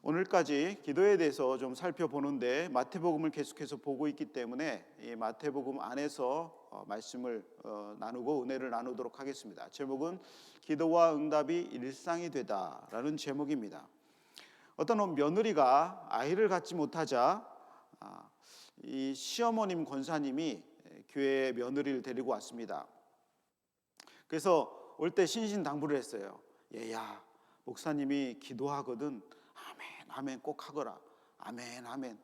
오늘까지 기도에 대해서 좀 살펴보는데 마태복음을 계속해서 보고 있기 때문에 이 마태복음 안에서 말씀을 나누고 은혜를 나누도록 하겠습니다. 제목은 기도와 응답이 일상이 되다라는 제목입니다. 어떤 며느리가 아이를 갖지 못하자 이 시어머님 권사님이 교회에 며느리를 데리고 왔습니다. 그래서 올 때 신신당부를 했어요. 얘야, 목사님이 기도하거든. 아멘 아멘 꼭 하거라. 아멘 아멘.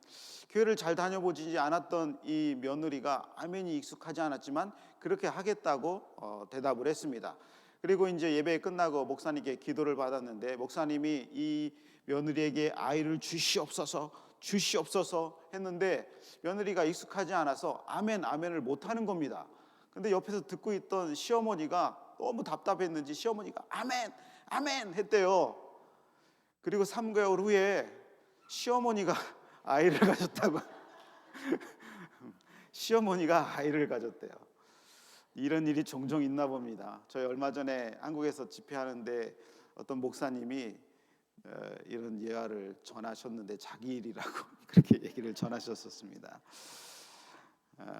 교회를 잘 다녀보지 않았던 이 며느리가 아멘이 익숙하지 않았지만 그렇게 하겠다고 대답을 했습니다. 그리고 이제 예배 끝나고 목사님께 기도를 받았는데 목사님이 이 며느리에게 아이를 주시옵소서 했는데 며느리가 익숙하지 않아서 아멘 아멘을 못하는 겁니다. 근데 옆에서 듣고 있던 시어머니가 너무 답답했는지 시어머니가 아멘 아멘 했대요. 그리고 3개월 후에 시어머니가 아이를 가졌다고. 시어머니가 아이를 가졌대요. 이런 일이 종종 있나 봅니다. 저희 얼마 전에 한국에서 집회하는데 어떤 목사님이 이런 예화를 전하셨는데 자기 일이라고 그렇게 얘기를 전하셨었습니다.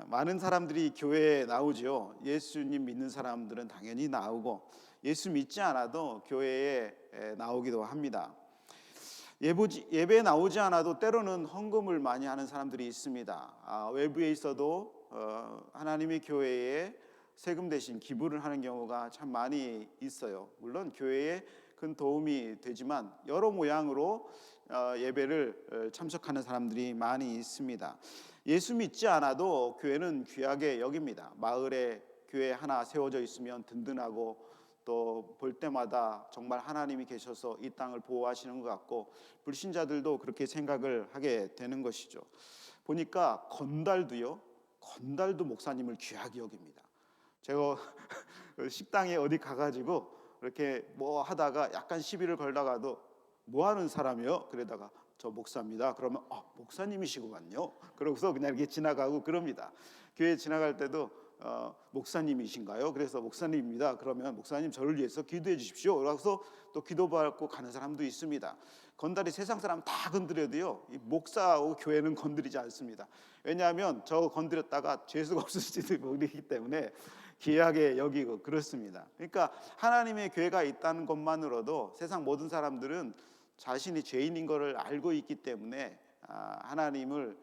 많은 사람들이 교회에 나오죠. 예수님 믿는 사람들은 당연히 나오고 예수 믿지 않아도 교회에 나오기도 합니다. 예배에 나오지 않아도 때로는 헌금을 많이 하는 사람들이 있습니다. 외부에 있어도 하나님의 교회에 세금 대신 기부를 하는 경우가 참 많이 있어요. 물론 교회에 큰 도움이 되지만 여러 모양으로 예배를 참석하는 사람들이 많이 있습니다. 예수 믿지 않아도 교회는 귀하게 여깁니다. 마을에 교회 하나 세워져 있으면 든든하고 또 볼 때마다 정말 하나님이 계셔서 이 땅을 보호하시는 것 같고 불신자들도 그렇게 생각을 하게 되는 것이죠. 보니까 건달도 목사님을 귀하게 여깁니다. 제가 식당에 어디 가가지고 이렇게 뭐 하다가 약간 시비를 걸다가도 뭐 하는 사람이요? 그러다가 저 목사입니다. 그러면 목사님이시구만요. 그러고서 그냥 이렇게 지나가고 그럽니다. 교회 지나갈 때도 목사님이신가요? 그래서 목사님입니다. 그러면 목사님 저를 위해서 기도해 주십시오. 그래서 또 기도받고 가는 사람도 있습니다. 건달이 세상 사람 다 건드려도요, 이 목사하고 교회는 건드리지 않습니다. 왜냐하면 저 건드렸다가 죄수가 없을지도 모르기 때문에 귀하게 여기고 그렇습니다. 그러니까 하나님의 교회가 있다는 것만으로도 세상 모든 사람들은 자신이 죄인인 것을 알고 있기 때문에 하나님을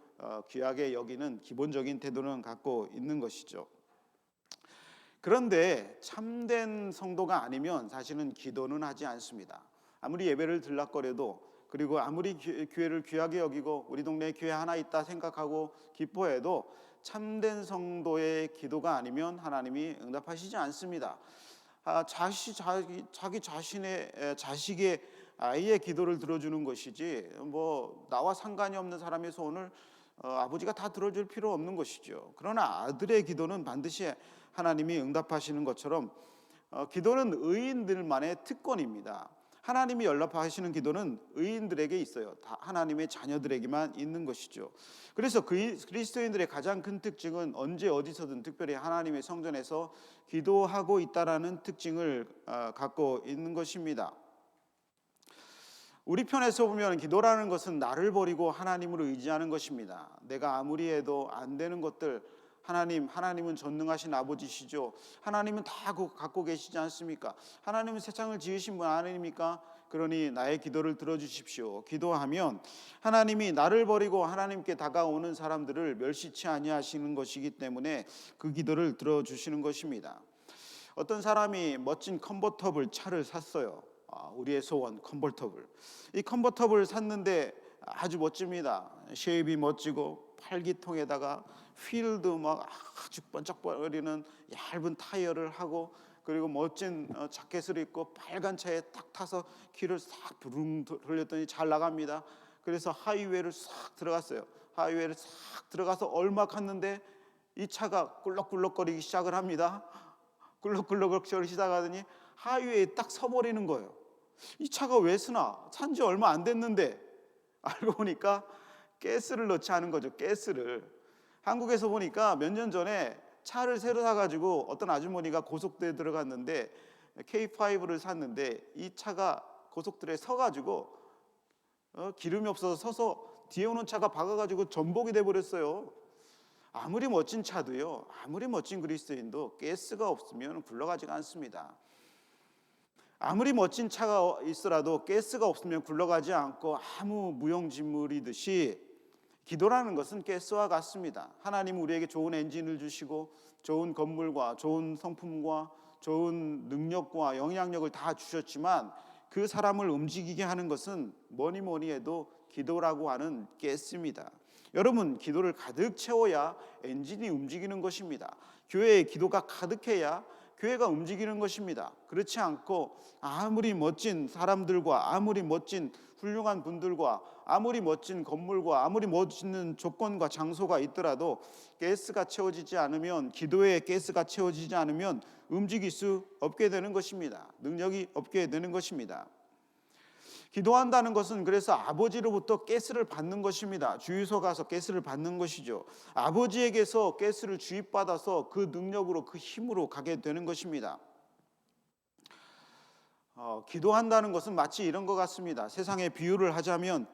귀하게 여기는 기본적인 태도는 갖고 있는 것이죠. 그런데 참된 성도가 아니면 사실은 기도는 하지 않습니다. 아무리 예배를 들락거려도 그리고 아무리 교회를 귀하게 여기고 우리 동네에 교회 하나 있다 생각하고 기뻐해도 참된 성도의 기도가 아니면 하나님이 응답하시지 않습니다. 자기 자신의 자식의 아이의 기도를 들어주는 것이지 뭐 나와 상관이 없는 사람의 소원을 아버지가 다 들어줄 필요 없는 것이죠. 그러나 아들의 기도는 반드시 하나님이 응답하시는 것처럼 기도는 의인들만의 특권입니다. 하나님이 연락하시는 기도는 의인들에게 있어요. 다 하나님의 자녀들에게만 있는 것이죠. 그래서 그리스도인들의 가장 큰 특징은 언제 어디서든 특별히 하나님의 성전에서 기도하고 있다라는 특징을 갖고 있는 것입니다. 우리 편에서 보면 기도라는 것은 나를 버리고 하나님을 의지하는 것입니다. 내가 아무리 해도 안 되는 것들, 하나님은 전능하신 아버지시죠. 하나님은 다 갖고 계시지 않습니까? 하나님은 세상을 지으신 분 아닙니까? 그러니 나의 기도를 들어주십시오. 기도하면 하나님이 나를 버리고 하나님께 다가오는 사람들을 멸시치 아니하시는 것이기 때문에 그 기도를 들어주시는 것입니다. 어떤 사람이 멋진 컨버터블 차를 샀어요. 우리의 소원 컨버터블. 이 컨버터블 샀는데 아주 멋집니다. 쉐입이 멋지고 팔기통에다가 휠도 막 아주 번쩍거리는 얇은 타이어를 하고 그리고 멋진 자켓을 입고 빨간 차에 딱 타서 길을 싹 부릉 돌렸더니 잘 나갑니다. 그래서 하이웨이를 싹 들어갔어요. 하이웨이를 싹 들어가서 얼마 갔는데 이 차가 꿀럭꿀럭거리기 시작을 합니다. 꿀럭꿀럭거리기 시작하더니 하이웨이에 딱 서버리는 거예요. 이 차가 왜 쓰나? 산지 얼마 안 됐는데 알고 보니까 가스를 넣지 않은 거죠. 가스를. 한국에서 보니까 몇 년 전에 차를 새로 사가지고 어떤 아주머니가 고속도로에 들어갔는데 K5를 샀는데 이 차가 고속도로에 서가지고 기름이 없어서 서서 뒤에 오는 차가 박아가지고 전복이 돼버렸어요. 아무리 멋진 차도요, 아무리 멋진 그리스도인도 가스가 없으면 굴러가지가 않습니다. 아무리 멋진 차가 있어라도 가스가 없으면 굴러가지 않고 아무 무용지물이듯이 기도라는 것은 가스와 같습니다. 하나님은 우리에게 좋은 엔진을 주시고 좋은 건물과 좋은 성품과 좋은 능력과 영향력을 다 주셨지만 그 사람을 움직이게 하는 것은 뭐니 해도 기도라고 하는 가스입니다. 여러분, 기도를 가득 채워야 엔진이 움직이는 것입니다. 교회에 기도가 가득해야 교회가 움직이는 것입니다. 그렇지 않고 아무리 멋진 사람들과 아무리 멋진 훌륭한 분들과 아무리 멋진 건물과 아무리 멋진 조건과 장소가 있더라도 가스가 채워지지 않으면, 기도에 가스가 채워지지 않으면 움직일 수 없게 되는 것입니다. 능력이 없게 되는 것입니다. 기도한다는 것은 그래서 아버지로부터 가스를 받는 것입니다. 주유소 가서 가스를 받는 것이죠. 아버지에게서 가스를 주입받아서 그 능력으로, 그 힘으로 가게 되는 것입니다. 기도한다는 것은 마치 이런 것 같습니다. 세상에 비유를 하자면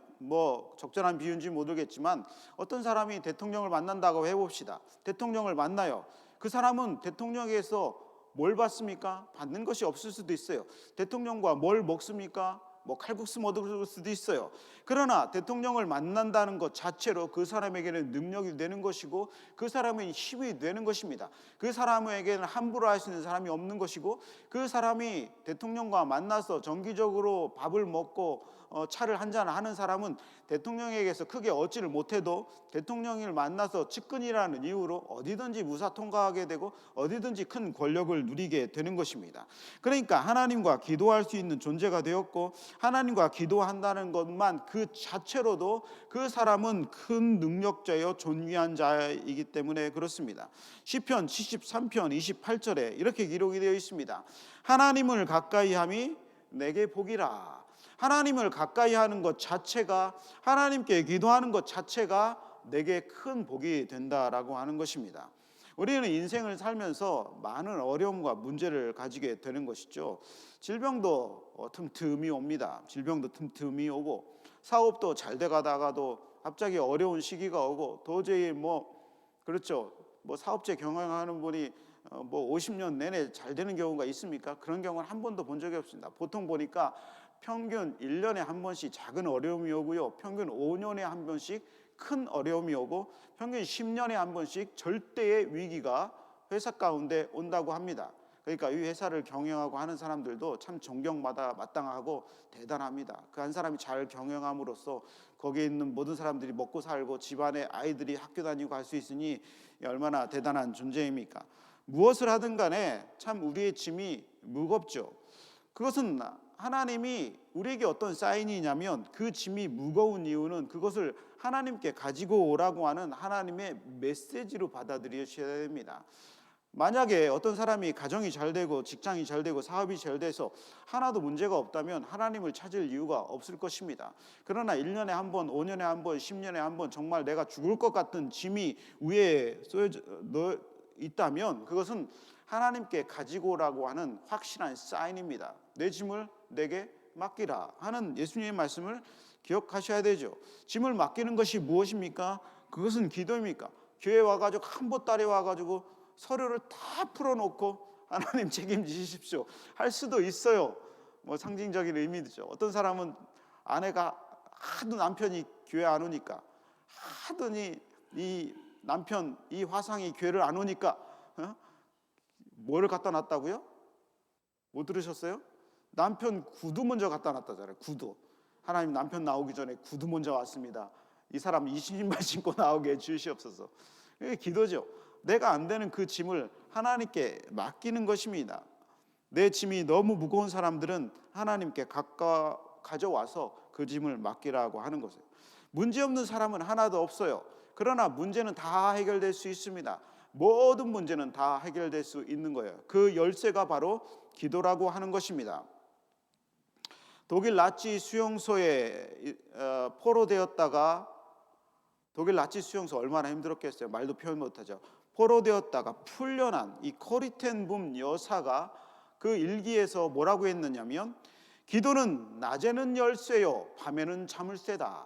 적절한 비유인지 모르겠지만 어떤 사람이 대통령을 만난다고 해봅시다. 대통령을 만나요. 그 사람은 대통령에게서 뭘 받습니까? 받는 것이 없을 수도 있어요. 대통령과 뭘 먹습니까? 칼국수 먹을 수도 있어요. 그러나 대통령을 만난다는 것 자체로 그 사람에게는 능력이 되는 것이고 그 사람의 힘이 되는 것입니다. 그 사람에게는 함부로 할 수 있는 사람이 없는 것이고 그 사람이 대통령과 만나서 정기적으로 밥을 먹고 차를 한잔 하는 사람은 대통령에게서 크게 얻지를 못해도 대통령을 만나서 측근이라는 이유로 어디든지 무사 통과하게 되고 어디든지 큰 권력을 누리게 되는 것입니다. 그러니까 하나님과 기도할 수 있는 존재가 되었고 하나님과 기도한다는 것만 그 자체로도 그 사람은 큰 능력자여 존귀한 자이기 때문에 그렇습니다. 시편 73편 28절에 이렇게 기록이 되어 있습니다. 하나님을 가까이 함이 내게 복이라. 하나님을 가까이 하는 것 자체가, 하나님께 기도하는 것 자체가 내게 큰 복이 된다라고 하는 것입니다. 우리는 인생을 살면서 많은 어려움과 문제를 가지게 되는 것이죠. 질병도 틈틈이 옵니다. 질병도 틈틈이 오고 사업도 잘 돼가다가도 갑자기 어려운 시기가 오고 도저히 그렇죠. 사업체 경영하는 분이 50년 내내 잘 되는 경우가 있습니까? 그런 경우는 한 번도 본 적이 없습니다. 보통 보니까 평균 1년에 한 번씩 작은 어려움이 오고요. 평균 5년에 한 번씩 큰 어려움이 오고 평균 10년에 한 번씩 절대의 위기가 회사 가운데 온다고 합니다. 그러니까 이 회사를 경영하고 하는 사람들도 참 존경받아 마땅하고 대단합니다. 그 한 사람이 잘 경영함으로써 거기에 있는 모든 사람들이 먹고 살고 집안의 아이들이 학교 다니고 할 수 있으니 얼마나 대단한 존재입니까? 무엇을 하든 간에 참 우리의 짐이 무겁죠. 그것은 하나님이 우리에게 어떤 사인이냐면 그 짐이 무거운 이유는 그것을 하나님께 가지고 오라고 하는 하나님의 메시지로 받아들여야 됩니다. 만약에 어떤 사람이 가정이 잘 되고 직장이 잘 되고 사업이 잘 돼서 하나도 문제가 없다면 하나님을 찾을 이유가 없을 것입니다. 그러나 1년에 한 번, 5년에 한 번, 10년에 한 번 정말 내가 죽을 것 같은 짐이 위에 쏘여져 있다면 그것은 하나님께 가지고 오라고 하는 확실한 사인입니다. 내 짐을 내게 맡기라 하는 예수님의 말씀을 기억하셔야 되죠. 짐을 맡기는 것이 무엇입니까? 그것은 기도입니까? 교회 와가지고 한 보따리 와가지고 서류를 다 풀어놓고 하나님 책임지십시오 할 수도 있어요. 상징적인 의미죠. 어떤 사람은 아내가 하도 남편이 교회 안 오니까 하더니 이 남편 이 화상이 교회를 안 오니까 뭐를 갖다 놨다고요? 못 들으셨어요? 남편 구두 먼저 갖다 놨다잖아요. 구두. 하나님 남편 나오기 전에 구두 먼저 왔습니다. 이 사람 이 신발 신고 나오게 해주시옵소서. 이게 기도죠. 내가 안 되는 그 짐을 하나님께 맡기는 것입니다. 내 짐이 너무 무거운 사람들은 하나님께 가져와서 그 짐을 맡기라고 하는 것이에요. 문제없는 사람은 하나도 없어요. 그러나 문제는 다 해결될 수 있습니다. 모든 문제는 다 해결될 수 있는 거예요. 그 열쇠가 바로 기도라고 하는 것입니다. 독일 나치 수용소에 포로되었다가 독일 나치 수용소 얼마나 힘들었겠어요. 말도 표현 못하죠. 포로되었다가 풀려난 이 코리텐붐 여사가 그 일기에서 뭐라고 했느냐면 기도는 낮에는 열쇠요 밤에는 자물쇠다.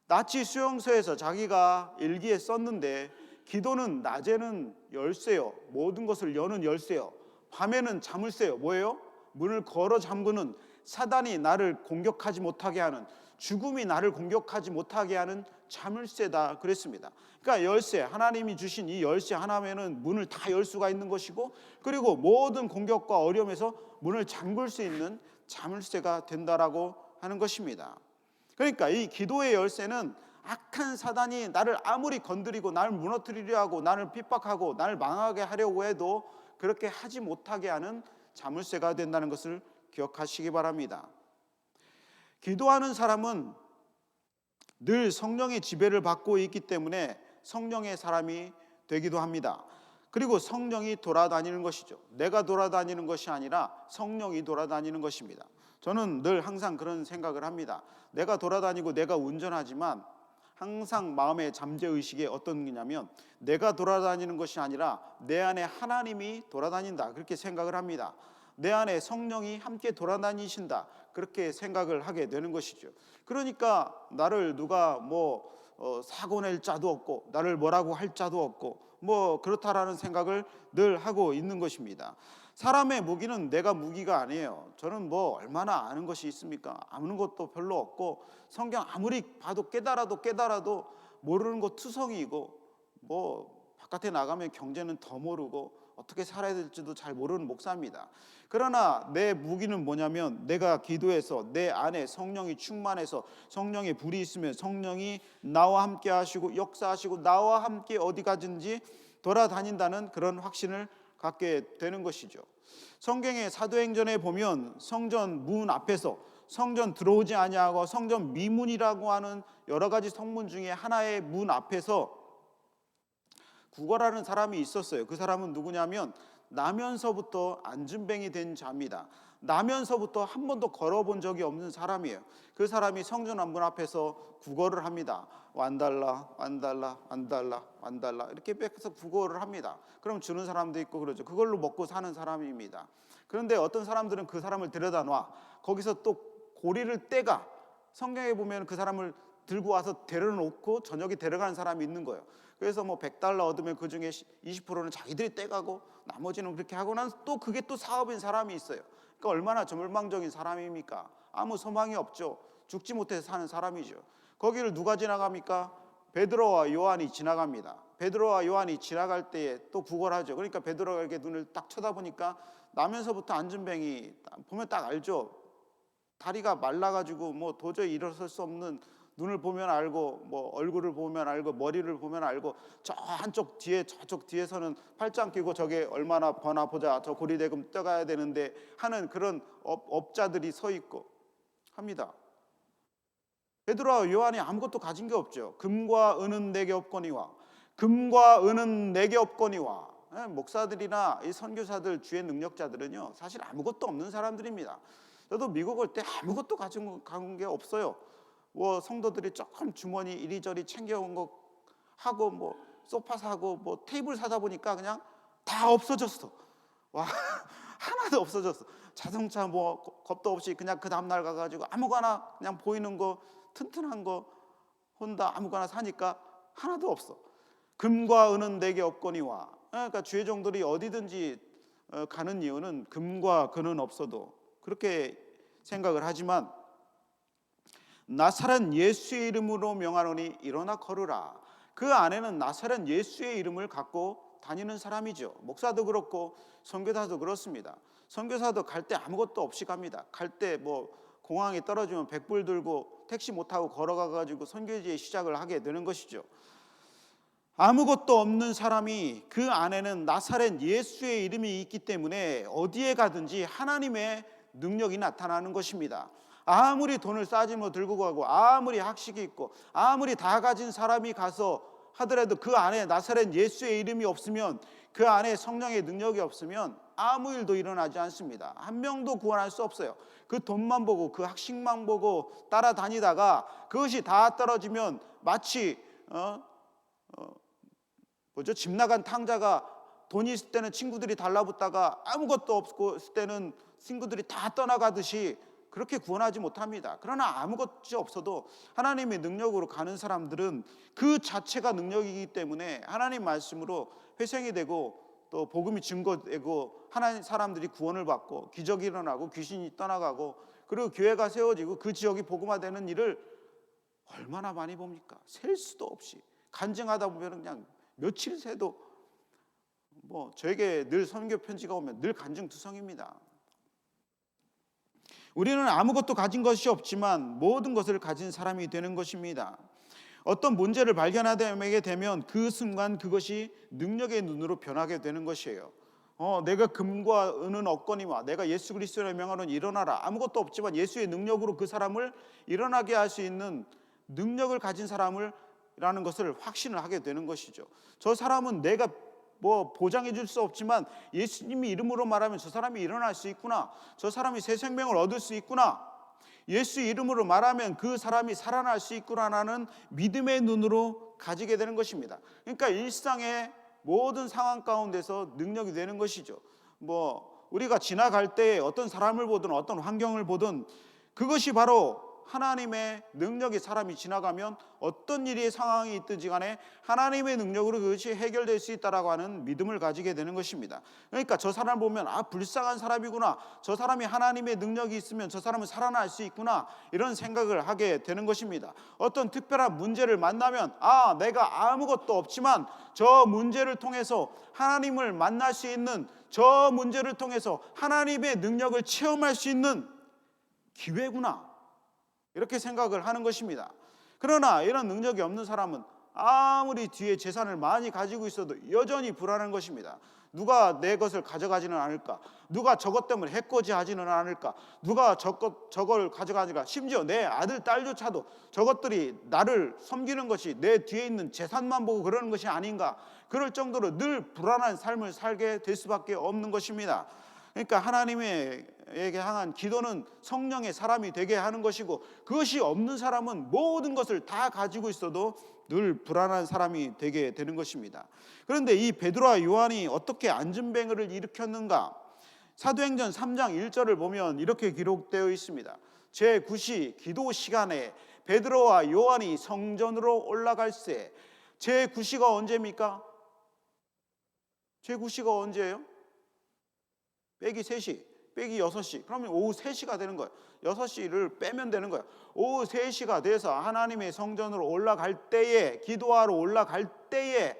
나치 수용소에서 자기가 일기에 썼는데 기도는 낮에는 열쇠요, 모든 것을 여는 열쇠요, 밤에는 자물쇠요. 뭐예요? 문을 걸어 잠그는, 사단이 나를 공격하지 못하게 하는, 죽음이 나를 공격하지 못하게 하는 자물쇠다 그랬습니다. 그러니까 열쇠, 하나님이 주신 이 열쇠 하나면은 문을 다 열 수가 있는 것이고, 그리고 모든 공격과 어려움에서 문을 잠글 수 있는 자물쇠가 된다라고 하는 것입니다. 그러니까 이 기도의 열쇠는 악한 사단이 나를 아무리 건드리고 나를 무너뜨리려 하고 나를 핍박하고 나를 망하게 하려고 해도 그렇게 하지 못하게 하는 자물쇠가 된다는 것을 기억하시기 바랍니다. 기도하는 사람은 늘 성령의 지배를 받고 있기 때문에 성령의 사람이 되기도 합니다. 그리고 성령이 돌아다니는 것이죠. 내가 돌아다니는 것이 아니라 성령이 돌아다니는 것입니다. 저는 늘 항상 그런 생각을 합니다. 내가 돌아다니고 내가 운전하지만 항상 마음의 잠재의식에 어떤 거냐면 내가 돌아다니는 것이 아니라 내 안에 하나님이 돌아다닌다, 그렇게 생각을 합니다. 내 안에 성령이 함께 돌아다니신다, 그렇게 생각을 하게 되는 것이죠. 그러니까 나를 누가 사고 낼 자도 없고 나를 뭐라고 할 자도 없고 그렇다라는 생각을 늘 하고 있는 것입니다. 사람의 무기는 내가 무기가 아니에요. 저는 얼마나 아는 것이 있습니까? 아는 것도 별로 없고 성경 아무리 봐도 깨달아도 모르는 것 투성이고 바깥에 나가면 경제는 더 모르고 어떻게 살아야 될지도 잘 모르는 목사입니다. 그러나 내 무기는 뭐냐면 내가 기도해서 내 안에 성령이 충만해서 성령의 불이 있으면 성령이 나와 함께 하시고 역사하시고 나와 함께 어디 가든지 돌아다닌다는 그런 확신을 갖게 되는 것이죠. 성경의 사도행전에 보면 성전 문 앞에서 성전 들어오지 아니하고 성전 미문이라고 하는 여러 가지 성문 중에 하나의 문 앞에서 구걸하는 사람이 있었어요. 그 사람은 누구냐면 나면서부터 안진뱅이 된 자입니다. 나면서부터 한 번도 걸어본 적이 없는 사람이에요. 그 사람이 성전 문 앞에서 구걸을 합니다. 완달라 완달라 완달라 완달라 이렇게 뺏어서 구걸을 합니다. 그럼 주는 사람도 있고 그러죠. 그걸로 먹고 사는 사람입니다. 그런데 어떤 사람들은 그 사람을 데려다 놔 거기서 또 고리를 떼가, 성경에 보면 그 사람을 들고 와서 데려놓고 저녁에 데려가는 사람이 있는 거예요. 그래서 $100 얻으면 그 중에 20%는 자기들이 떼가고 나머지는 그렇게 하고 난 또 그게 또 사업인 사람이 있어요. 그러니까 얼마나 절망적인 사람입니까? 아무 소망이 없죠. 죽지 못해서 사는 사람이죠. 거기를 누가 지나갑니까? 베드로와 요한이 지나갑니다. 베드로와 요한이 지나갈 때에 또 구걸하죠. 그러니까 베드로가 이렇게 눈을 딱 쳐다보니까 나면서부터 안진뱅이 보면 딱 알죠. 다리가 말라가지고 도저히 일어설 수 없는, 눈을 보면 알고 얼굴을 보면 알고 머리를 보면 알고 저 한쪽 뒤에 저쪽 뒤에서는 팔짱 끼고 저게 얼마나 버나 보자, 저 고리대금 떠가야 되는데 하는 그런 업자들이 서 있고 합니다. 베드로와 요한이 아무것도 가진 게 없죠. 금과 은은 내게 없거니와, 금과 은은 내게 없거니와. 목사들이나 이 선교사들, 주의 능력자들은요 사실 아무것도 없는 사람들입니다. 저도 미국 올 때 아무것도 가진 게 없어요. 성도들이 조금 주머니 이리저리 챙겨온 거 하고 소파 사고 테이블 사다 보니까 그냥 다 없어졌어. 와, 하나도 없어졌어. 자동차 겁도 없이 그냥 그 다음날 가가지고 아무거나 그냥 보이는 거 튼튼한 거 혼다 아무거나 사니까 하나도 없어. 금과 은은 내게 없거니와. 그러니까 주의 종들이 어디든지 가는 이유는 금과 금은 없어도 그렇게 생각을 하지만 나사렛 예수의 이름으로 명하노니 일어나 걸으라. 그 안에는 나사렛 예수의 이름을 갖고 다니는 사람이죠. 목사도 그렇고 선교사도 그렇습니다. 선교사도 갈 때 아무것도 없이 갑니다. 갈 때 공항에 떨어지면 100불 들고 택시 못 타고 걸어가가지고 선교지에 시작을 하게 되는 것이죠. 아무것도 없는 사람이 그 안에는 나사렛 예수의 이름이 있기 때문에 어디에 가든지 하나님의 능력이 나타나는 것입니다. 아무리 돈을 싸지면 들고 가고 아무리 학식이 있고 아무리 다 가진 사람이 가서 하더라도 그 안에 나사렛 예수의 이름이 없으면, 그 안에 성령의 능력이 없으면 아무 일도 일어나지 않습니다. 한 명도 구원할 수 없어요. 그 돈만 보고 그 학식만 보고 따라다니다가 그것이 다 떨어지면 마치 집 나간 탕자가 돈이 있을 때는 친구들이 달라붙다가 아무것도 없고 있을 때는 친구들이 다 떠나가듯이 그렇게 구원하지 못합니다. 그러나 아무것이 없어도 하나님의 능력으로 가는 사람들은 그 자체가 능력이기 때문에 하나님 말씀으로 회생이 되고 또 복음이 증거되고 하나님 사람들이 구원을 받고 기적이 일어나고 귀신이 떠나가고 그리고 교회가 세워지고 그 지역이 복음화되는 일을 얼마나 많이 봅니까? 셀 수도 없이 간증하다 보면 그냥 며칠 새도 저에게 늘 선교 편지가 오면 늘 간증투성입니다. 우리는 아무것도 가진 것이 없지만 모든 것을 가진 사람이 되는 것입니다. 어떤 문제를 발견하게 되면 그 순간 그것이 능력의 눈으로 변하게 되는 것이에요. 내가 금과 은은 없거니와 내가 예수 그리스도의 명하노니 일어나라. 아무것도 없지만 예수의 능력으로 그 사람을 일어나게 할 수 있는 능력을 가진 사람이라는 것을 확신을 하게 되는 것이죠. 저 사람은 내가 보장해 줄 수 없지만 예수님이 이름으로 말하면 저 사람이 일어날 수 있구나. 저 사람이 새 생명을 얻을 수 있구나. 예수 이름으로 말하면 그 사람이 살아날 수 있구나라는 믿음의 눈으로 가지게 되는 것입니다. 그러니까 일상의 모든 상황 가운데서 능력이 되는 것이죠. 우리가 지나갈 때 어떤 사람을 보든 어떤 환경을 보든 그것이 바로 하나님의 능력이 사람이 지나가면 어떤 일이 상황이 있든지 간에 하나님의 능력으로 그것이 해결될 수 있다라고 하는 믿음을 가지게 되는 것입니다. 그러니까 저 사람을 보면 불쌍한 사람이구나, 저 사람이 하나님의 능력이 있으면 저 사람은 살아날 수 있구나, 이런 생각을 하게 되는 것입니다. 어떤 특별한 문제를 만나면 내가 아무것도 없지만 저 문제를 통해서 하나님을 만날 수 있는, 저 문제를 통해서 하나님의 능력을 체험할 수 있는 기회구나, 이렇게 생각을 하는 것입니다. 그러나 이런 능력이 없는 사람은 아무리 뒤에 재산을 많이 가지고 있어도 여전히 불안한 것입니다. 누가 내 것을 가져가지는 않을까? 누가 저것 때문에 해코지하지는 않을까? 누가 저걸 가져가니까 심지어 내 아들, 딸조차도 저것들이 나를 섬기는 것이 내 뒤에 있는 재산만 보고 그러는 것이 아닌가? 그럴 정도로 늘 불안한 삶을 살게 될 수밖에 없는 것입니다. 그러니까 하나님에게 향한 기도는 성령의 사람이 되게 하는 것이고, 그것이 없는 사람은 모든 것을 다 가지고 있어도 늘 불안한 사람이 되게 되는 것입니다. 그런데 이 베드로와 요한이 어떻게 안전뱅이를 일으켰는가? 사도행전 3장 1절을 보면 이렇게 기록되어 있습니다. 제9시 기도 시간에 베드로와 요한이 성전으로 올라갈새. 제9시가 언제입니까? 제9시가 언제예요? 빼기 3시, 빼기 6시, 그러면 오후 3시가 되는 거예요. 6시를 빼면 되는 거예요. 오후 3시가 돼서 하나님의 성전으로 올라갈 때에, 기도하러 올라갈 때에,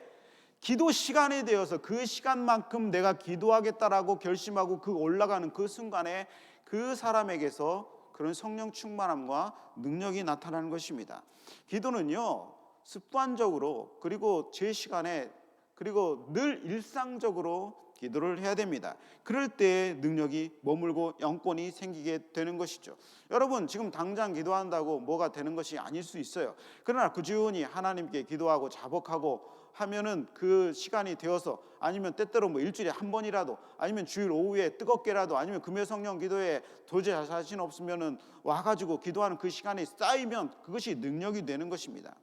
기도 시간이 되어서 그 시간만큼 내가 기도하겠다라고 결심하고 그 올라가는 그 순간에 그 사람에게서 그런 성령 충만함과 능력이 나타나는 것입니다. 기도는요, 습관적으로, 그리고 제 시간에, 그리고 늘 일상적으로 기도를 해야 됩니다. 그럴 때 능력이 머물고 영권이 생기게 되는 것이죠. 여러분, 지금 당장 기도한다고 뭐가 되는 것이 아닐 수 있어요. 그러나 꾸준히 하나님께 기도하고 자복하고 하면은 그 시간이 되어서, 아니면 때때로 일주일에 한 번이라도, 아니면 주일 오후에 뜨겁게라도, 아니면 금요 성령 기도에 도저히 자신 없으면은 와가지고 기도하는 그 시간이 쌓이면 그것이 능력이 되는 것입니다.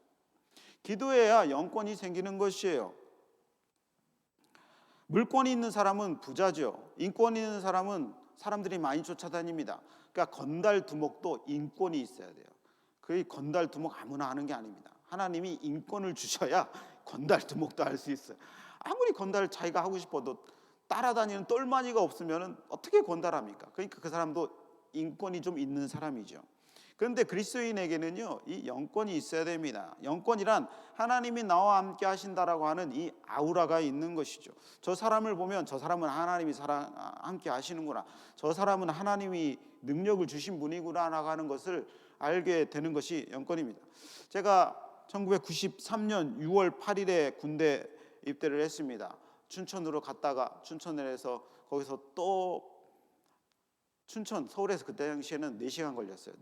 기도해야 영권이 생기는 것이에요. 물권이 있는 사람은 부자죠. 인권이 있는 사람은 사람들이 많이 쫓아다닙니다. 그러니까 건달 두목도 인권이 있어야 돼요. 그 건달 두목 아무나 하는 게 아닙니다. 하나님이 인권을 주셔야 건달 두목도 할 수 있어요. 아무리 건달 자기가 하고 싶어도 따라다니는 똘마니가 없으면 어떻게 건달합니까? 그러니까 그 사람도 인권이 좀 있는 사람이죠. 그런데 그리스도인에게는요, 이 영권이 있어야 됩니다. 영권이란 하나님이 나와 함께 하신다라고 하는 이 아우라가 있는 것이죠. 저 사람을 보면 저 사람은 하나님이 함께 하시는구나, 저 사람은 하나님이 능력을 주신 분이구나 하는 것을 알게 되는 것이 영권입니다. 제가 1993년 6월 8일에 군대 입대를 했습니다. 춘천으로 갔다가 춘천에서 거기서 또 춘천, 서울에서 그때 당시에는 4시간 걸렸어요.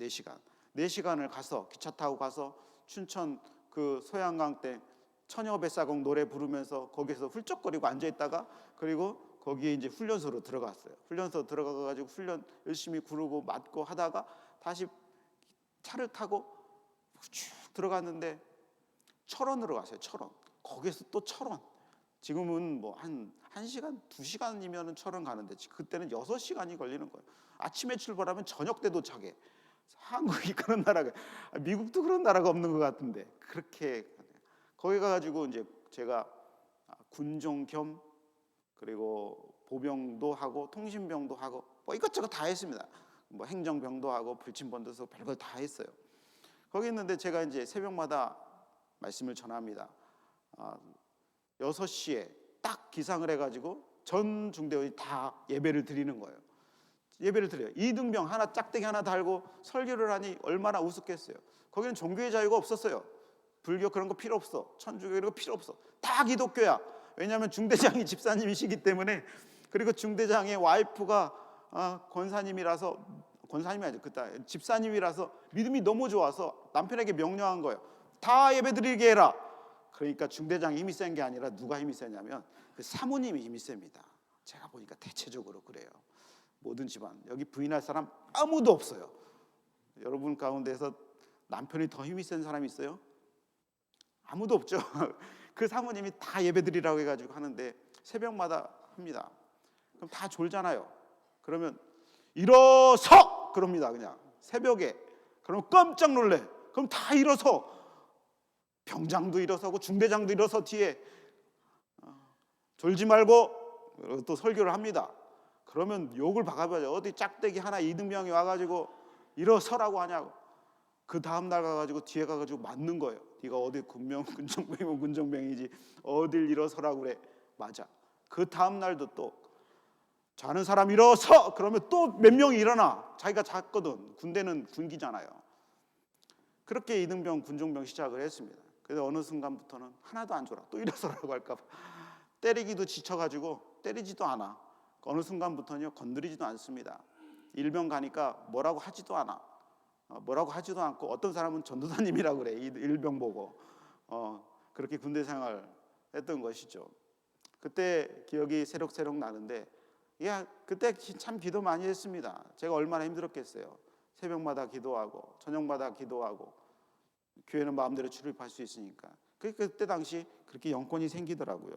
4시간을 가서 기차 타고 가서 춘천 그 소양강 때 처녀배사공 노래 부르면서 거기서 훌쩍거리고 앉아 있다가, 그리고 거기에 이제 훈련소로 들어갔어요. 훈련소 들어가 가지고 훈련 열심히 구르고 맞고 하다가 다시 차를 타고 쭉 들어갔는데 철원으로 갔어요. 철원. 거기서 또 철원. 지금은 뭐 한 1시간, 2시간이면 철원 가는데 그때는 6시간이 걸리는 거예요. 아침에 출발하면 저녁 때 도착해. 한국이 그런 나라가, 미국도 그런 나라가 없는 것 같은데 그렇게 거기 가가지고 이제 제가 군종 겸 그리고 보병도 하고 통신병도 하고 뭐 이것저것 다 했습니다. 뭐 행정병도 하고 불침번도 써서 별걸 다 했어요. 거기 있는데 제가 이제 새벽마다 말씀을 전합니다. 6시에 딱 기상을 해가지고 전 중대원이 다 예배를 드리는 거예요. 예배를 드려요. 이등병 하나 짝대기 하나 달고 설교를 하니 얼마나 우습겠어요. 거기는 종교의 자유가 없었어요. 불교 그런 거 필요 없어. 천주교 이런 거 필요 없어. 다 기독교야. 왜냐하면 중대장이 집사님이시기 때문에. 그리고 중대장의 와이프가 권사님이라서, 권사님이 아니죠, 그때 집사님이라서 믿음이 너무 좋아서 남편에게 명령한 거예요. 다 예배드리게 해라. 그러니까 중대장이 힘이 센 게 아니라 누가 힘이 세냐면 그 사모님이 힘이 셉니다. 제가 보니까 대체적으로 그래요. 모든 집안, 여기 부인할 사람 아무도 없어요. 여러분 가운데서 남편이 더 힘이 센 사람이 있어요? 아무도 없죠. 그 사모님이 다 예배드리라고 해가지고 하는데 새벽마다 합니다. 그럼 다 졸잖아요. 그러면 일어서! 그럽니다. 그냥 새벽에. 그럼 깜짝 놀래. 그럼 다 일어서. 병장도 일어서고 중대장도 일어서 뒤에 졸지 말고 또 설교를 합니다. 그러면 욕을 박아봐요. 어디 짝대기 하나 이등병이 와가지고 일어서라고 하냐고. 그 다음 날 가가지고 뒤에 가가지고 맞는 거예요. 네가 어디 군정병이면 군정병이지 어딜 일어서라고 그래. 맞아. 그 다음 날도 또 자는 사람 일어서! 그러면 또 몇 명이 일어나. 자기가 잤거든. 군대는 군기잖아요. 그렇게 이등병 군종병 시작을 했습니다. 그래서 어느 순간부터는 하나도 안 졸아. 또 일어서라고 할까 봐 때리기도 지쳐가지고 때리지도 않아. 어느 순간부터는요 건드리지도 않습니다. 일병 가니까 뭐라고 하지도 않아. 뭐라고 하지도 않고 어떤 사람은 전도사님이라고 그래. 일병 보고 그렇게 군대 생활 했던 것이죠. 그때 기억이 새록새록 나는데 그때 참 기도 많이 했습니다. 제가 얼마나 힘들었겠어요. 새벽마다 기도하고 저녁마다 기도하고 교회는 마음대로 출입할 수 있으니까. 그때 당시 그렇게 영권이 생기더라고요.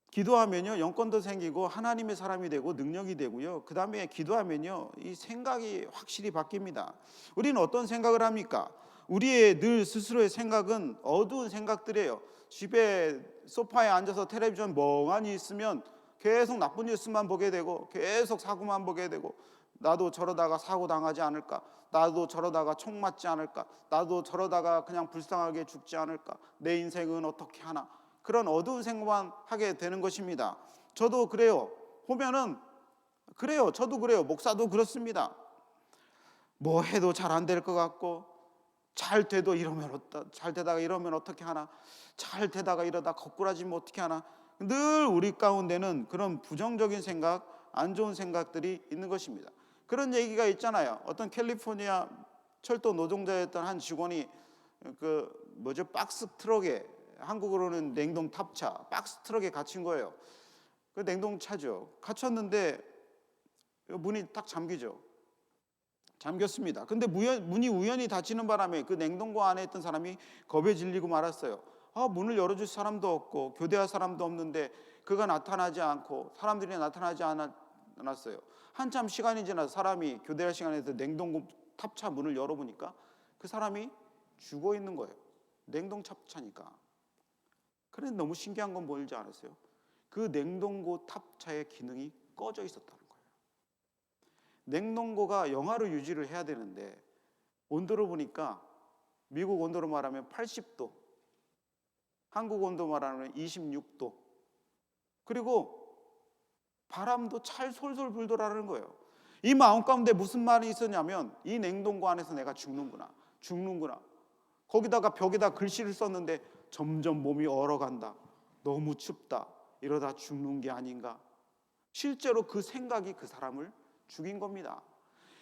기도하면요 영권도 생기고 하나님의 사람이 되고 능력이 되고요. 그 다음에 기도하면요 이 생각이 확실히 바뀝니다. 우리는 어떤 생각을 합니까? 우리의 늘 스스로의 생각은 어두운 생각들이에요. 집에 소파에 앉아서 텔레비전 멍하니 있으면 계속 나쁜 뉴스만 보게 되고 계속 사고만 보게 되고 나도 저러다가 사고 당하지 않을까? 나도 저러다가 총 맞지 않을까? 나도 저러다가 그냥 불쌍하게 죽지 않을까? 내 인생은 어떻게 하나? 그런 어두운 생각만 하게 되는 것입니다. 저도 그래요. 보면은 그래요. 저도 그래요. 목사도 그렇습니다. 뭐 해도 잘 안 될 것 같고 잘 돼도 잘 되다가 이러면 어떻게 하나? 잘 되다가 이러다 거꾸라지면 어떻게 하나? 늘 우리 가운데는 그런 부정적인 생각, 안 좋은 생각들이 있는 것입니다. 그런 얘기가 있잖아요. 어떤 캘리포니아 철도 노동자였던 한 직원이 박스 트럭에, 한국으로는 냉동 탑차, 박스 트럭에 갇힌 거예요. 그 냉동차죠. 갇혔는데 문이 딱 잠겼습니다. 근데 문이 우연히 닫히는 바람에 그 냉동고 안에 있던 사람이 겁에 질리고 말았어요. 문을 열어줄 사람도 없고 교대할 사람도 없는데 그가 나타나지 않고 사람들이 나타나지 않았어요. 한참 시간이 지나서 사람이 교대할 시간에서 냉동고 탑차 문을 열어보니까 그 사람이 죽어 있는 거예요. 냉동 탑차니까. 그런데 너무 신기한 건 뭔지 아세요? 그 냉동고 탑차의 기능이 꺼져 있었다는 거예요. 냉동고가 영하로 유지를 해야 되는데 온도를 보니까 미국 온도로 말하면 80도, 한국 온도 말하면 26도, 그리고 바람도 솔솔 불더라는 거예요. 이 마음 가운데 무슨 말이 있었냐면 이 냉동고 안에서 내가 죽는구나. 거기다가 벽에다 글씨를 썼는데 점점 몸이 얼어간다. 너무 춥다. 이러다 죽는 게 아닌가. 실제로 그 생각이 그 사람을 죽인 겁니다.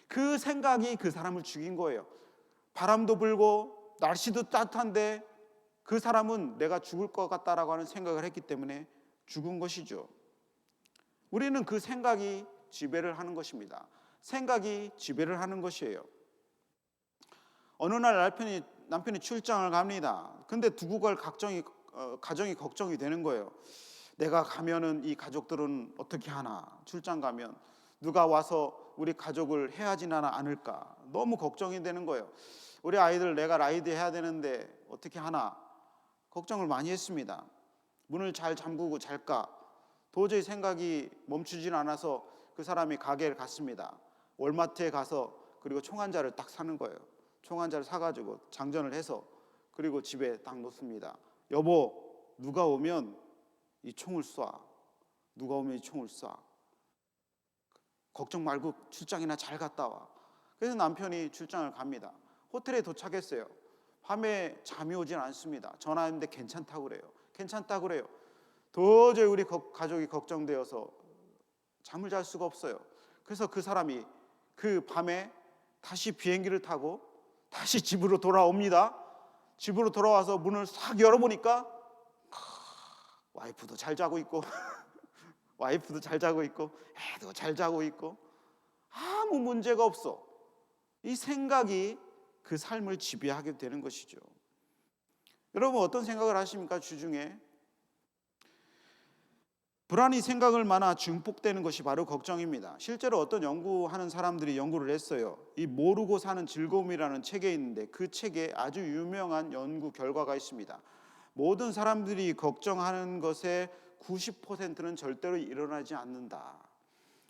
그 생각이 그 사람을 죽인 거예요. 바람도 불고 날씨도 따뜻한데 그 사람은 내가 죽을 것 같다라고 하는 생각을 했기 때문에 죽은 것이죠. 우리는 그 생각이 지배를 하는 것입니다. 생각이 지배를 하는 것이에요. 어느 날 남편이 출장을 갑니다. 근데 두고 갈 가정이 걱정이 되는 거예요. 내가 가면은 이 가족들은 어떻게 하나? 출장 가면 누가 와서 우리 가족을 해하지는 않을까? 너무 걱정이 되는 거예요. 우리 아이들 내가 라이드 해야 되는데 어떻게 하나? 걱정을 많이 했습니다. 문을 잘 잠그고 잘까? 도저히 생각이 멈추질 않아서 그 사람이 가게를 갔습니다. 월마트에 가서 그리고 총 한 자를 딱 사는 거예요. 총 한 자를 사가지고 장전을 해서 그리고 집에 딱 놓습니다. 여보, 누가 오면 이 총을 쏴. 누가 오면 이 총을 쏴. 걱정 말고 출장이나 잘 갔다 와. 그래서 남편이 출장을 갑니다. 호텔에 도착했어요. 밤에 잠이 오진 않습니다. 전화했는데 괜찮다고 그래요. 괜찮다고 그래요. 도저히 우리 가족이 걱정되어서 잠을 잘 수가 없어요. 그래서 그 사람이 그 밤에 다시 비행기를 타고 다시 집으로 돌아옵니다. 집으로 돌아와서 문을 싹 열어보니까 와이프도 잘 자고 있고 와이프도 잘 자고 있고 애도 잘 자고 있고 아무 문제가 없어. 이 생각이 그 삶을 지배하게 되는 것이죠. 여러분 어떤 생각을 하십니까? 주중에 불안이 생각을 많아 증폭되는 것이 바로 걱정입니다. 실제로 어떤 연구하는 사람들이 연구를 했어요. 이 모르고 사는 즐거움이라는 책에 있는데 그 책에 아주 유명한 연구 결과가 있습니다. 모든 사람들이 걱정하는 것의 90%는 절대로 일어나지 않는다.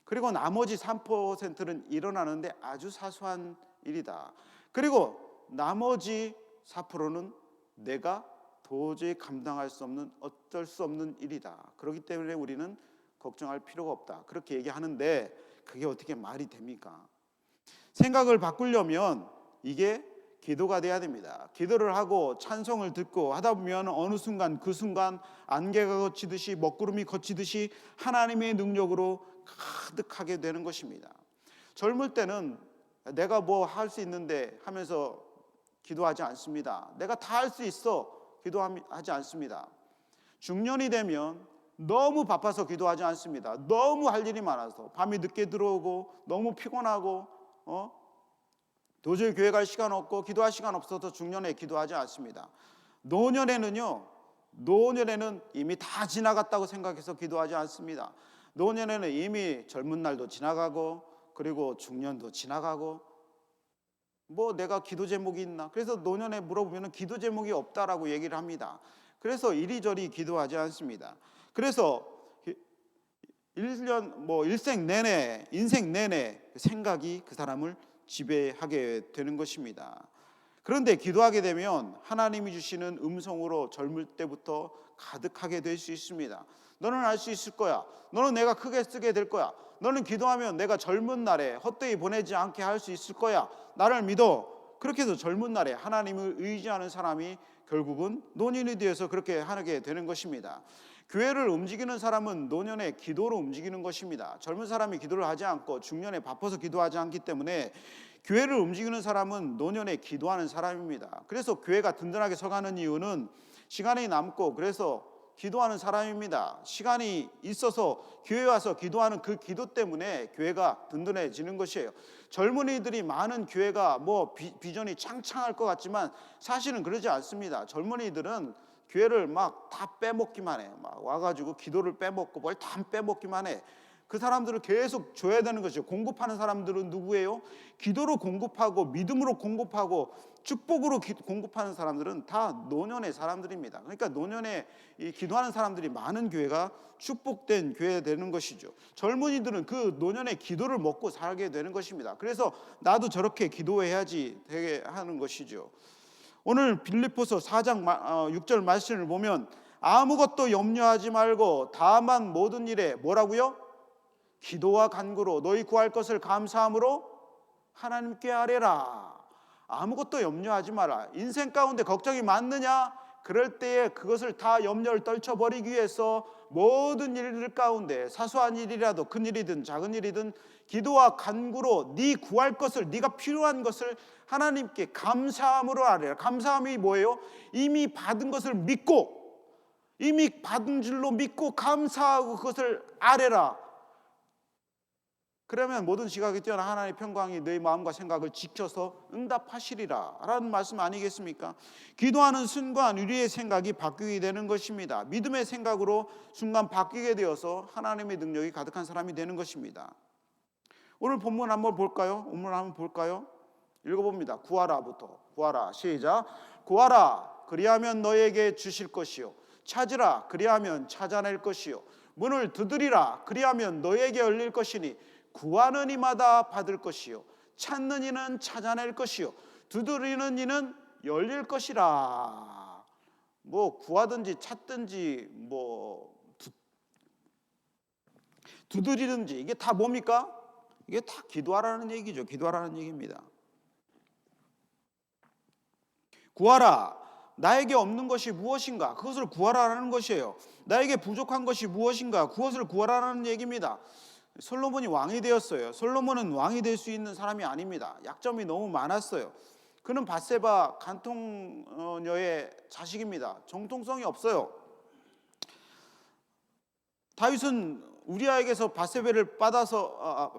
그리고 나머지 3%는 일어나는데 아주 사소한 일이다. 그리고 나머지 4%는 내가 도저히 감당할 수 없는 어쩔 수 없는 일이다. 그렇기 때문에 우리는 걱정할 필요가 없다. 그렇게 얘기하는데 그게 어떻게 말이 됩니까? 생각을 바꾸려면 이게 기도가 돼야 됩니다. 기도를 하고 찬송을 듣고 하다 보면 어느 순간 그 순간 안개가 걷히듯이 먹구름이 걷히듯이 하나님의 능력으로 가득하게 되는 것입니다. 젊을 때는 내가 뭐 할 수 있는데 하면서 기도하지 않습니다. 내가 다 할 수 있어 기도하지 않습니다. 중년이 되면 너무 바빠서 기도하지 않습니다. 너무 할 일이 많아서 밤이 늦게 들어오고 너무 피곤하고 도저히 교회 갈 시간 없고 기도할 시간 없어서 중년에 기도하지 않습니다. 노년에는 이미 다 지나갔다고 생각해서 기도하지 않습니다. 노년에는 이미 젊은 날도 지나가고 그리고 중년도 지나가고 뭐 내가 기도 제목이 있나? 그래서 노년에 물어보면 기도 제목이 없다라고 얘기를 합니다. 그래서 이리저리 기도하지 않습니다. 그래서 1년 일생 내내 인생 내내 생각이 그 사람을 지배하게 되는 것입니다. 그런데 기도하게 되면 하나님이 주시는 음성으로 젊을 때부터 가득하게 될 수 있습니다. 너는 할 수 있을 거야. 너는 내가 크게 쓰게 될 거야. 너는 기도하면 내가 젊은 날에 헛되이 보내지 않게 할 수 있을 거야. 나를 믿어. 그렇게 해서 젊은 날에 하나님을 의지하는 사람이 결국은 노년이 되어서 그렇게 하게 되는 것입니다. 교회를 움직이는 사람은 노년에 기도로 움직이는 것입니다. 젊은 사람이 기도를 하지 않고 중년에 바빠서 기도하지 않기 때문에 교회를 움직이는 사람은 노년에 기도하는 사람입니다. 그래서 교회가 든든하게 서가는 이유는 시간이 남고 그래서 기도하는 사람입니다. 시간이 있어서 교회 와서 기도하는 그 기도 때문에 교회가 든든해지는 것이에요. 젊은이들이 많은 교회가 비전이 창창할 것 같지만 사실은 그러지 않습니다. 젊은이들은 교회를 막 다 빼먹기만 해. 막 와가지고 기도를 빼먹고 뭘 다 빼먹기만 해. 그 사람들을 계속 줘야 되는 것이죠. 공급하는 사람들은 누구예요? 기도로 공급하고 믿음으로 공급하고 축복으로 공급하는 사람들은 다 노년의 사람들입니다. 그러니까 노년에 이 기도하는 사람들이 많은 교회가 축복된 교회가 되는 것이죠. 젊은이들은 그 노년의 기도를 먹고 살게 되는 것입니다. 그래서 나도 저렇게 기도해야지 되게 하는 것이죠. 오늘 빌립보서 4장 6절 말씀을 보면 아무것도 염려하지 말고 다만 모든 일에 뭐라고요? 기도와 간구로 너희 구할 것을 감사함으로 하나님께 아뢰라. 아무것도 염려하지 마라. 인생 가운데 걱정이 많느냐? 그럴 때에 그것을 다 염려를 떨쳐버리기 위해서 모든 일들 가운데 사소한 일이라도 큰 일이든 작은 일이든 기도와 간구로 네 구할 것을 네가 필요한 것을 하나님께 감사함으로 아뢰라. 감사함이 뭐예요? 이미 받은 것을 믿고 이미 받은 줄로 믿고 감사하고 그것을 아뢰라. 그러면 모든 지각이 뛰어난 하나님의 평강이 너희 마음과 생각을 지켜서 응답하시리라 라는 말씀 아니겠습니까? 기도하는 순간 우리의 생각이 바뀌게 되는 것입니다. 믿음의 생각으로 순간 바뀌게 되어서 하나님의 능력이 가득한 사람이 되는 것입니다. 오늘 본문 한번 볼까요? 본문 한번 볼까요? 읽어봅니다. 구하라부터. 구하라. 시작. 구하라. 그리하면 너에게 주실 것이요. 찾으라. 그리하면 찾아낼 것이요. 문을 두드리라. 그리하면 너에게 열릴 것이니 구하는 이마다 받을 것이요. 찾는 이는 찾아낼 것이요. 두드리는 이는 열릴 것이라. 뭐 구하든지 찾든지 뭐 두드리든지 이게 다 뭡니까? 이게 다 기도하라는 얘기죠. 기도하라는 얘기입니다. 구하라. 나에게 없는 것이 무엇인가? 그것을 구하라는 것이에요. 나에게 부족한 것이 무엇인가? 그것을 구하라는 얘기입니다. 솔로몬이 왕이 되었어요. 솔로몬은 왕이 될 수 있는 사람이 아닙니다. 약점이 너무 많았어요. 그는 밧세바 간통녀의 자식입니다. 정통성이 없어요. 다윗은 우리아에게서 밧세바를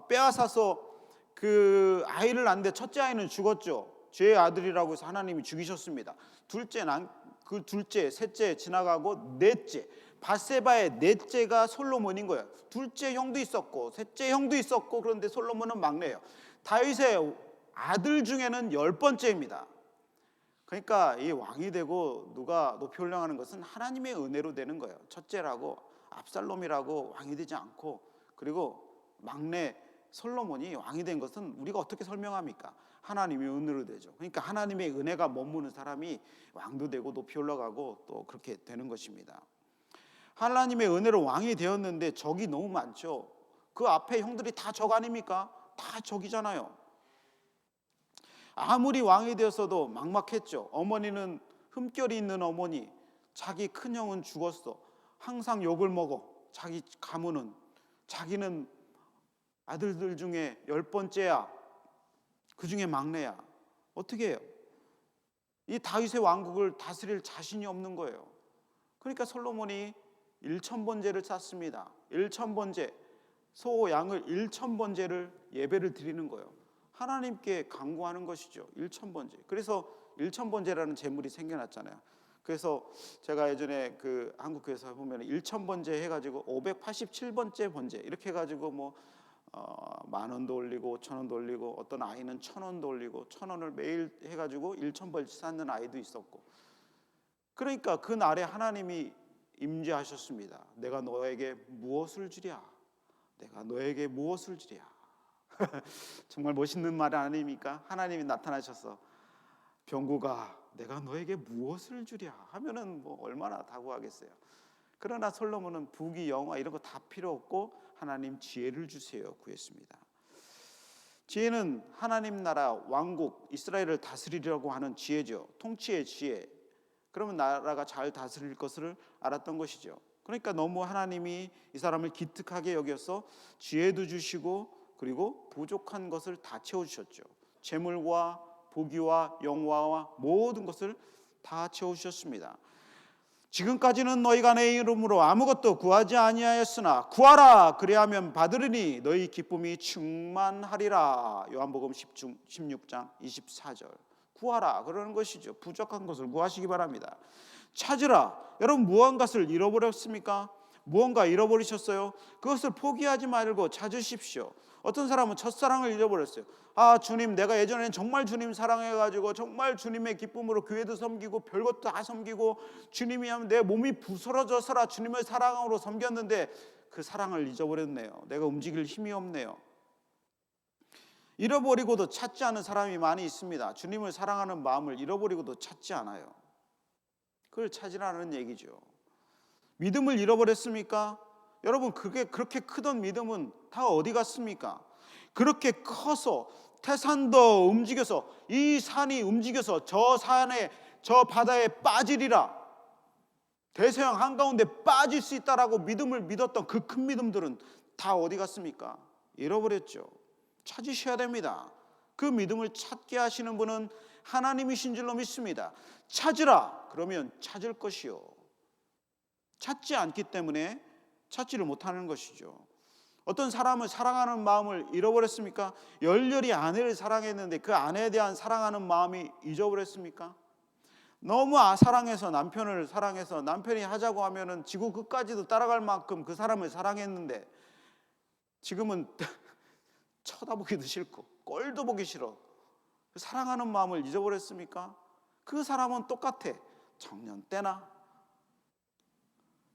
빼앗아서 그 아이를 낳는데 첫째 아이는 죽었죠. 죄의 아들이라고 해서 하나님이 죽이셨습니다. 둘째, 셋째 지나가고 넷째, 밧세바의 넷째가 솔로몬인 거예요. 둘째 형도 있었고 셋째 형도 있었고, 그런데 솔로몬은 막내예요. 다윗의 아들 중에는 10번째입니다. 그러니까 이 왕이 되고 누가 높이 올라가는 것은 하나님의 은혜로 되는 거예요. 첫째라고 압살롬이라고 왕이 되지 않고, 그리고 막내 솔로몬이 왕이 된 것은 우리가 어떻게 설명합니까? 하나님의 은혜로 되죠. 그러니까 하나님의 은혜가 머무는 사람이 왕도 되고 높이 올라가고 또 그렇게 되는 것입니다. 하나님의 은혜로 왕이 되었는데 적이 너무 많죠. 그 앞에 형들이 다 적 아닙니까? 다 적이잖아요. 아무리 왕이 되었어도 막막했죠. 어머니는 흠결이 있는 어머니, 자기 큰형은 죽었어. 항상 욕을 먹어. 자기 가문은, 자기는 아들들 중에 10번째야. 그 중에 막내야. 어떻게 해요? 이 다윗의 왕국을 다스릴 자신이 없는 거예요. 그러니까 솔로몬이 1000번제를 쌓습니다. 1000번제, 소 양을 1000번제를 예배를 드리는 거예요. 하나님께 간구하는 것이죠. 1000번제. 그래서 1000번제라는 제물이 생겨났잖아요. 그래서 제가 예전에 그 한국교회에서 보면 1000번제 해가지고 587번째 번제 이렇게 해가지고 뭐 10,000원도 올리고 5,000원도 올리고, 어떤 아이는 1,000원도 올리고 1,000원을 매일 해가지고 1000번째 쌓는 아이도 있었고. 그러니까 그 날에 하나님이 임재하셨습니다. 내가 너에게 무엇을 주랴? 내가 너에게 무엇을 주랴? 정말 멋있는 말 아닙니까? 하나님이 나타나셔서 병구가 내가 너에게 무엇을 주랴 하면은 뭐 얼마나 다구하겠어요. 그러나 솔로몬은 부귀 영화 이런 거 다 필요 없고 하나님 지혜를 주세요 구했습니다. 지혜는 하나님 나라 왕국 이스라엘을 다스리려고 하는 지혜죠. 통치의 지혜. 그러면 나라가 잘 다스릴 것을 알았던 것이죠. 그러니까 너무 하나님이 이 사람을 기특하게 여겨서 지혜도 주시고, 그리고 부족한 것을 다 채워주셨죠. 재물과 부귀와 영화와 모든 것을 다 채워주셨습니다. 지금까지는 너희가 내 이름으로 아무것도 구하지 아니하였으나 구하라 그리하면 받으리니 너희 기쁨이 충만하리라. 요한복음 16장 24절. 구하라 그러는 것이죠. 부족한 것을 구하시기 바랍니다. 찾으라. 여러분 무언가를 잃어버렸습니까? 무언가 잃어버리셨어요? 그것을 포기하지 말고 찾으십시오. 어떤 사람은 첫사랑을 잃어버렸어요. 아 주님, 내가 예전에는 정말 주님 사랑해가지고 정말 주님의 기쁨으로 교회도 섬기고 별것도 다 섬기고 주님이 하면 내 몸이 부스러져서라 주님의 사랑으로 섬겼는데 그 사랑을 잊어버렸네요. 내가 움직일 힘이 없네요. 잃어버리고도 찾지 않은 사람이 많이 있습니다. 주님을 사랑하는 마음을 잃어버리고도 찾지 않아요. 그걸 찾으라는 얘기죠. 믿음을 잃어버렸습니까? 여러분 그게 그렇게 크던 믿음은 다 어디 갔습니까? 그렇게 커서 태산도 움직여서 이 산이 움직여서 저 산에 저 바다에 빠지리라, 대서양 한가운데 빠질 수 있다라고 믿음을 믿었던 그 큰 믿음들은 다 어디 갔습니까? 잃어버렸죠. 찾으셔야 됩니다. 그 믿음을 찾게 하시는 분은 하나님이신 줄로 믿습니다. 찾으라 그러면 찾을 것이요. 찾지 않기 때문에 찾지를 못하는 것이죠. 어떤 사람을 사랑하는 마음을 잃어버렸습니까? 열렬히 아내를 사랑했는데 그 아내에 대한 사랑하는 마음이 잊어버렸습니까? 너무 사랑해서 남편을 사랑해서 남편이 하자고 하면은 지구 끝까지도 따라갈 만큼 그 사람을 사랑했는데 지금은 쳐다보기도 싫고 꼴도 보기 싫어. 사랑하는 마음을 잊어버렸습니까? 그 사람은 똑같아. 청년 때나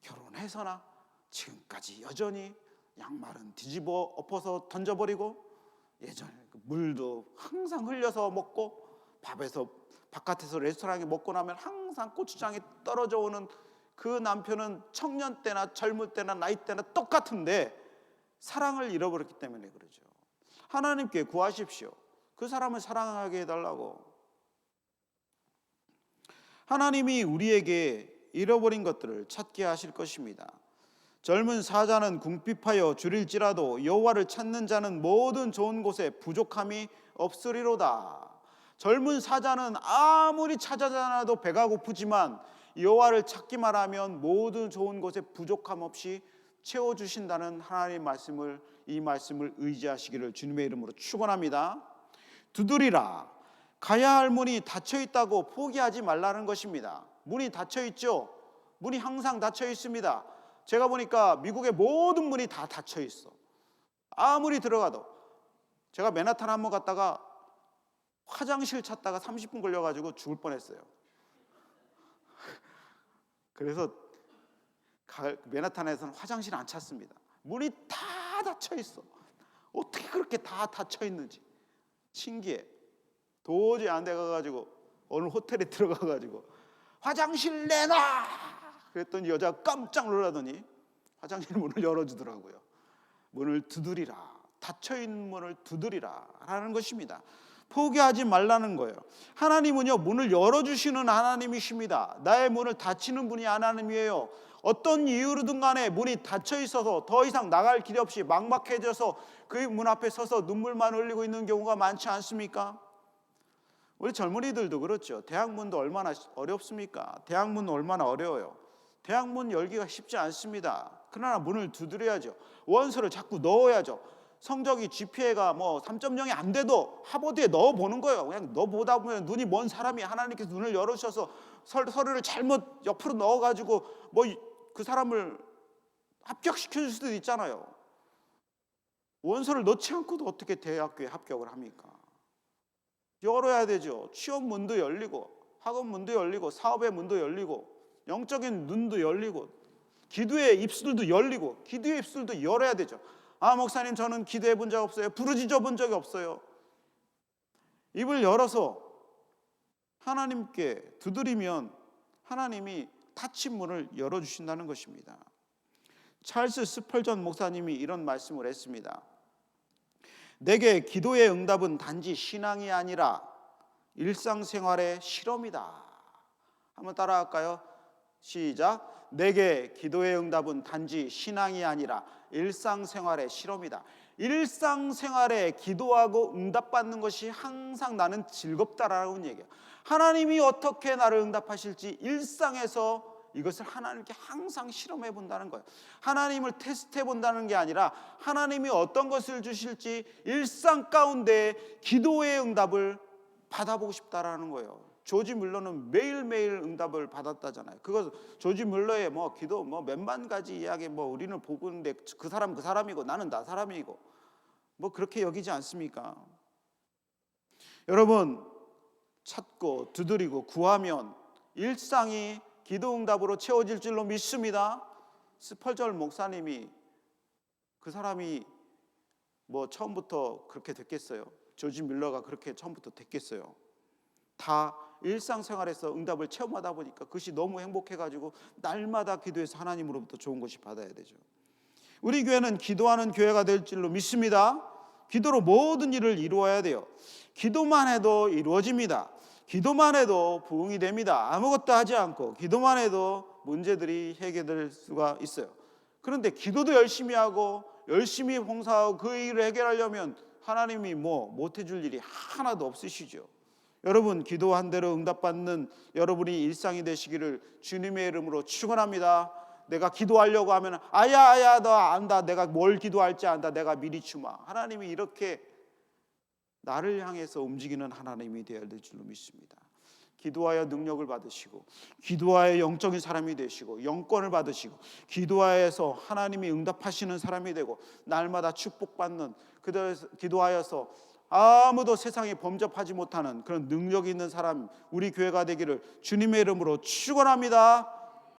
결혼해서나 지금까지 여전히 양말은 뒤집어 엎어서 던져버리고 예전에 물도 항상 흘려서 먹고 바깥에서 레스토랑에 먹고 나면 항상 고추장이 떨어져 오는 그 남편은 청년 때나 젊을 때나 나이 때나 똑같은데 사랑을 잃어버렸기 때문에 그러죠. 하나님께 구하십시오. 그 사람을 사랑하게 해달라고. 하나님이 우리에게 잃어버린 것들을 찾게 하실 것입니다. 젊은 사자는 궁핍하여 줄일지라도 여호와를 찾는 자는 모든 좋은 곳에 부족함이 없으리로다. 젊은 사자는 아무리 찾아다녀도 배가 고프지만 여호와를 찾기만 하면 모든 좋은 곳에 부족함 없이 채워주신다는 하나님의 말씀을, 이 말씀을 의지하시기를 주님의 이름으로 축원합니다. 두드리라. 가야 할 문이 닫혀 있다고 포기하지 말라는 것입니다. 문이 닫혀 있죠. 문이 항상 닫혀 있습니다. 제가 보니까 미국의 모든 문이 다 닫혀 있어. 아무리 들어가도. 제가 맨하탄 한번 갔다가 화장실 찾다가 30분 걸려가지고 죽을 뻔했어요. 그래서 맨하탄에서는 화장실 안 찾습니다. 문이 다 닫혀 있어. 어떻게 그렇게 다 닫혀 있는지 신기해. 도저히 안 돼가지고 어느 호텔에 들어가가지고 화장실 내놔 그랬더니 여자가 깜짝 놀라더니 화장실 문을 열어주더라고요. 문을 두드리라. 닫혀있는 문을 두드리라 라는 것입니다. 포기하지 말라는 거예요. 하나님은요, 문을 열어주시는 하나님이십니다. 나의 문을 닫히는 분이 하나님이에요. 어떤 이유로든 간에 문이 닫혀 있어서 더 이상 나갈 길이 없이 막막해져서 그 문 앞에 서서 눈물만 흘리고 있는 경우가 많지 않습니까? 우리 젊은이들도 그렇죠. 대학문도 얼마나 어렵습니까? 대학문은 얼마나 어려워요. 대학문 열기가 쉽지 않습니다. 그러나 문을 두드려야죠. 원서를 자꾸 넣어야죠. 성적이 GPA가 뭐 3.0이 안 돼도 하버드에 넣어보는 거예요. 그냥 넣어보다 보면 눈이 먼 사람이 하나님께서 눈을 열어주셔서 서류를 잘못 옆으로 넣어가지고 뭐 그 사람을 합격시켜줄 수도 있잖아요. 원서를 넣지 않고도 어떻게 대학교에 합격을 합니까? 열어야 되죠. 취업 문도 열리고 학업 문도 열리고 사업의 문도 열리고 영적인 눈도 열리고 기도의 입술도 열리고 기도의 입술도 열어야 되죠. 아, 목사님 저는 기도해 본 적 없어요. 부르짖어 본 적이 없어요. 입을 열어서 하나님께 두드리면 하나님이 닫힌 문을 열어주신다는 것입니다. 찰스 스펄전 목사님이 이런 말씀을 했습니다. 내게 기도의 응답은 단지 신앙이 아니라 일상생활의 실험이다. 한번 따라할까요? 시작. 내게 기도의 응답은 단지 신앙이 아니라 일상생활의 실험이다. 일상생활에 기도하고 응답받는 것이 항상 나는 즐겁다라는 얘기예요. 하나님이 어떻게 나를 응답하실지 일상에서 이것을 하나님께 항상 실험해 본다는 거예요. 하나님을 테스트해 본다는 게 아니라 하나님이 어떤 것을 주실지 일상 가운데 기도의 응답을 받아보고 싶다라는 거예요. 조지 뮬러는 매일매일 응답을 받았다잖아요. 그거 조지 뮬러의 뭐 기도 뭐 몇만 가지 이야기 뭐 우리는 보고 있는데 그 사람 그 사람이고 나는 나 사람이고 뭐 그렇게 여기지 않습니까? 여러분, 찾고 두드리고 구하면 일상이 기도 응답으로 채워질 줄로 믿습니다. 스펄전 목사님이 그 사람이 뭐 처음부터 그렇게 됐겠어요? 조지 뮬러가 그렇게 처음부터 됐겠어요? 다 일상생활에서 응답을 체험하다 보니까 그것이 너무 행복해가지고 날마다 기도해서 하나님으로부터 좋은 것이 받아야 되죠. 우리 교회는 기도하는 교회가 될 줄로 믿습니다. 기도로 모든 일을 이루어야 돼요. 기도만 해도 이루어집니다. 기도만 해도 부흥이 됩니다. 아무것도 하지 않고 기도만 해도 문제들이 해결될 수가 있어요. 그런데 기도도 열심히 하고 열심히 봉사하고 그 일을 해결하려면 하나님이 뭐 못해줄 일이 하나도 없으시죠. 여러분, 기도한 대로 응답받는 여러분이 일상이 되시기를 주님의 이름으로 축원합니다. 내가 기도하려고 하면 아야 너 안다. 내가 뭘 기도할지 안다. 내가 미리 주마. 하나님이 이렇게 나를 향해서 움직이는 하나님이 되어야 될 줄로 믿습니다. 기도하여 능력을 받으시고, 기도하여 영적인 사람이 되시고, 영권을 받으시고, 기도하여서 하나님이 응답하시는 사람이 되고, 날마다 축복받는, 기도하여서 아무도 세상에 범접하지 못하는 그런 능력이 있는 사람, 우리 교회가 되기를 주님의 이름으로 축원합니다.